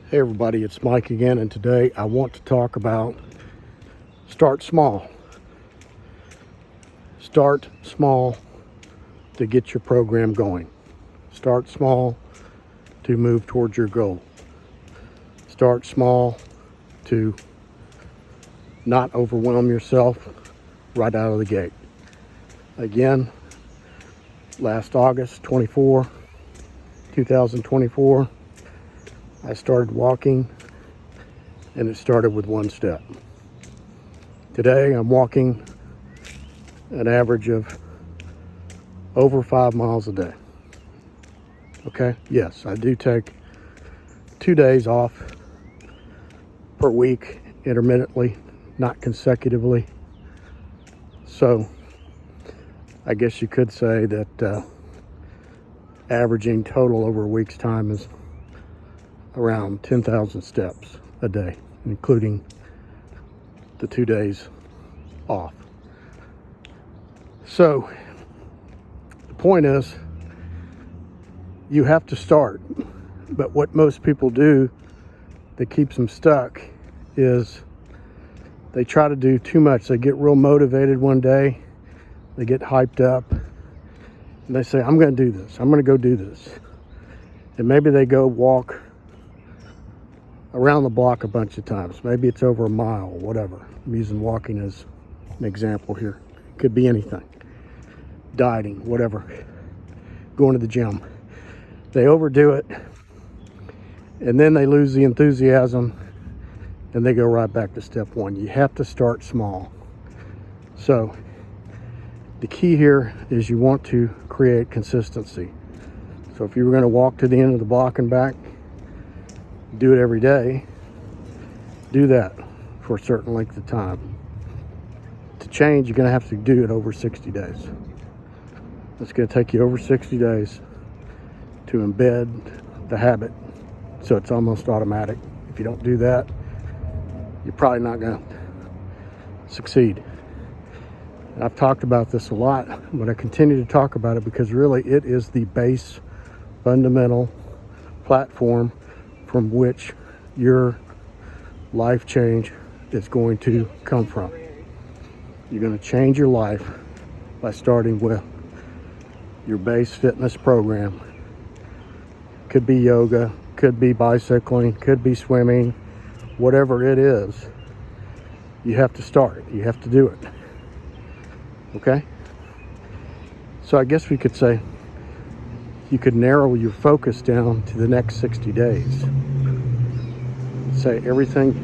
Hey everybody, it's Mike again, and today I want to talk about start small. Start small to get your program going. Start small to move towards your goal. Start small to not overwhelm yourself right out of the gate. Again, last August 2024, I started walking, and it started with one step. Today I'm walking an average of over 5 miles a day. Okay, yes, I do take 2 days off per week intermittently, not consecutively. So I guess you could say that averaging total over a week's time is around 10,000 steps a day, including the 2 days off. So the point is, you have to start. But what most people do that keeps them stuck is they try to do too much. They get real motivated one day, they get hyped up, and they say, I'm going to do this, I'm going to go do this. And maybe they go walk around the block a bunch of times. Maybe it's over a mile, whatever. I'm using walking as an example here. Could be anything. Dieting, whatever. Going to the gym. They overdo it, and then they lose the enthusiasm, and they go right back to step one. You have to start small. So the key here is you want to create consistency. So if you were going to walk to the end of the block and back, do it every day. Do that for a certain length of time. To change, you're going to have to do it over 60 days. It's going to take you over 60 days to embed the habit, so it's almost automatic. If you don't do that, you're probably not going to succeed. And I've talked about this a lot, but I continue to talk about it because really it is the base, fundamental platform from which your life change is going to come from. You're going to change your life by starting with your base fitness program. Could be yoga, could be bicycling, could be swimming, whatever it is. You have to start. You have to do it. Okay? So I guess we could say you could narrow your focus down to the next 60 days. Say everything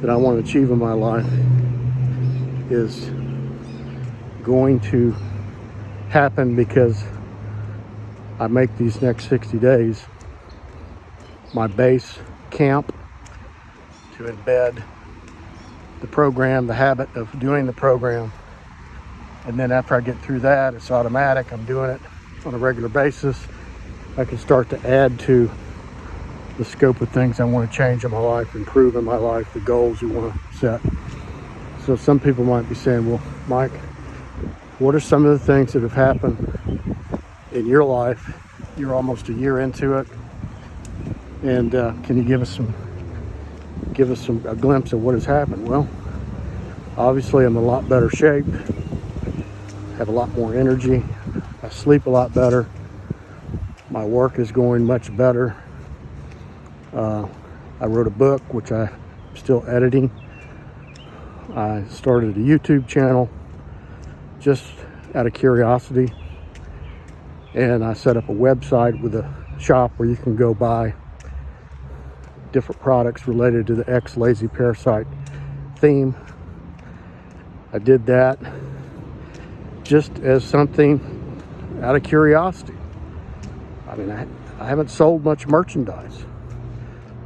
that I want to achieve in my life is going to happen because I make these next 60 days my base camp to embed the program, the habit of doing the program. And then after I get through that, it's automatic. I'm doing it on a regular basis. I can start to add to the scope of things I want to change in my life, improve in my life, the goals you want to set. So some people might be saying, well, Mike, what are some of the things that have happened in your life? You're almost a year into it. And can you give us a glimpse of what has happened? Well, obviously I'm in a lot better shape, have a lot more energy, I sleep a lot better, my work is going much better. I wrote a book, which I'm still editing. I started a YouTube channel just out of curiosity, and I set up a website with a shop where you can go buy different products related to the Lazy Parasite theme. I did that just as something out of curiosity. I mean, I haven't sold much merchandise,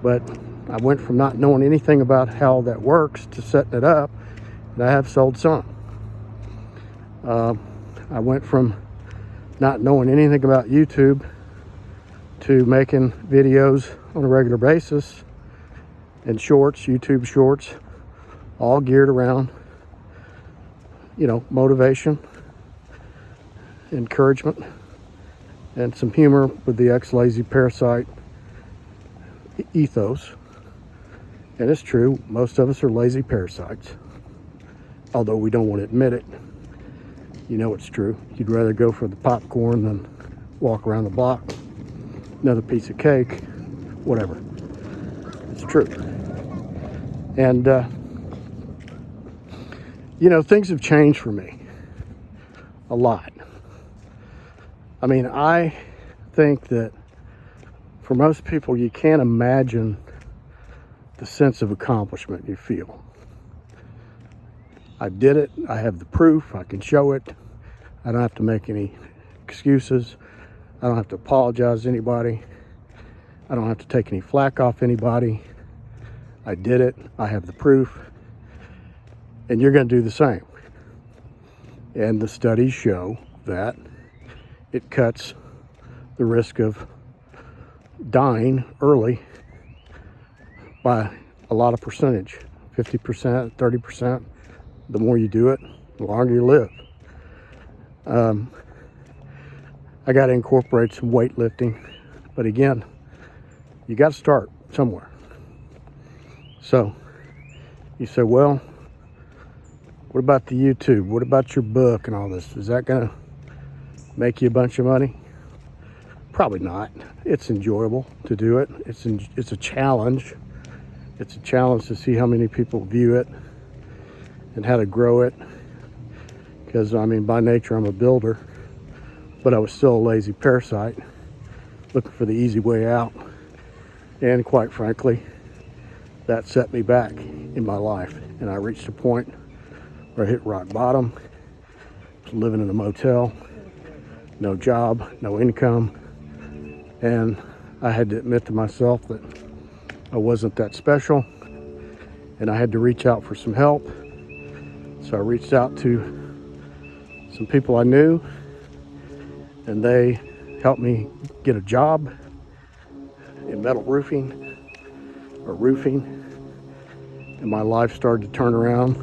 but I went from not knowing anything about how that works to setting it up, and I have sold some. I went from not knowing anything about YouTube to making videos on a regular basis and shorts, YouTube shorts, all geared around, motivation, encouragement, and some humor with the Lazy Parasite ethos. And it's true, most of us are lazy parasites. Although we don't want to admit it, you know it's true. You'd rather go for the popcorn than walk around the block, another piece of cake, whatever. It's true. And, you know, things have changed for me a lot. I mean, I think that for most people, you can't imagine the sense of accomplishment you feel. I did it. I have the proof. I can show it. I don't have to make any excuses. I don't have to apologize to anybody. I don't have to take any flack off anybody. I did it. I have the proof. And you're going to do the same. And the studies show that it cuts the risk of dying early by a lot of percentage, 50%, 30%. The more you do it, the longer you live. I got to incorporate some weightlifting, but again, you got to start somewhere. So you say, well, what about the YouTube? What about your book and all this? Is that going to make you a bunch of money? Probably not. It's enjoyable to do it. It's a challenge. It's a challenge to see how many people view it and how to grow it. Because, I mean, by nature, I'm a builder, but I was still a lazy parasite, looking for the easy way out. And quite frankly, that set me back in my life. And I reached a point where I hit rock bottom. I was living in a motel, no job, no income. And I had to admit to myself that I wasn't that special, and I had to reach out for some help. So I reached out to some people I knew, and they helped me get a job in metal roofing, and my life started to turn around.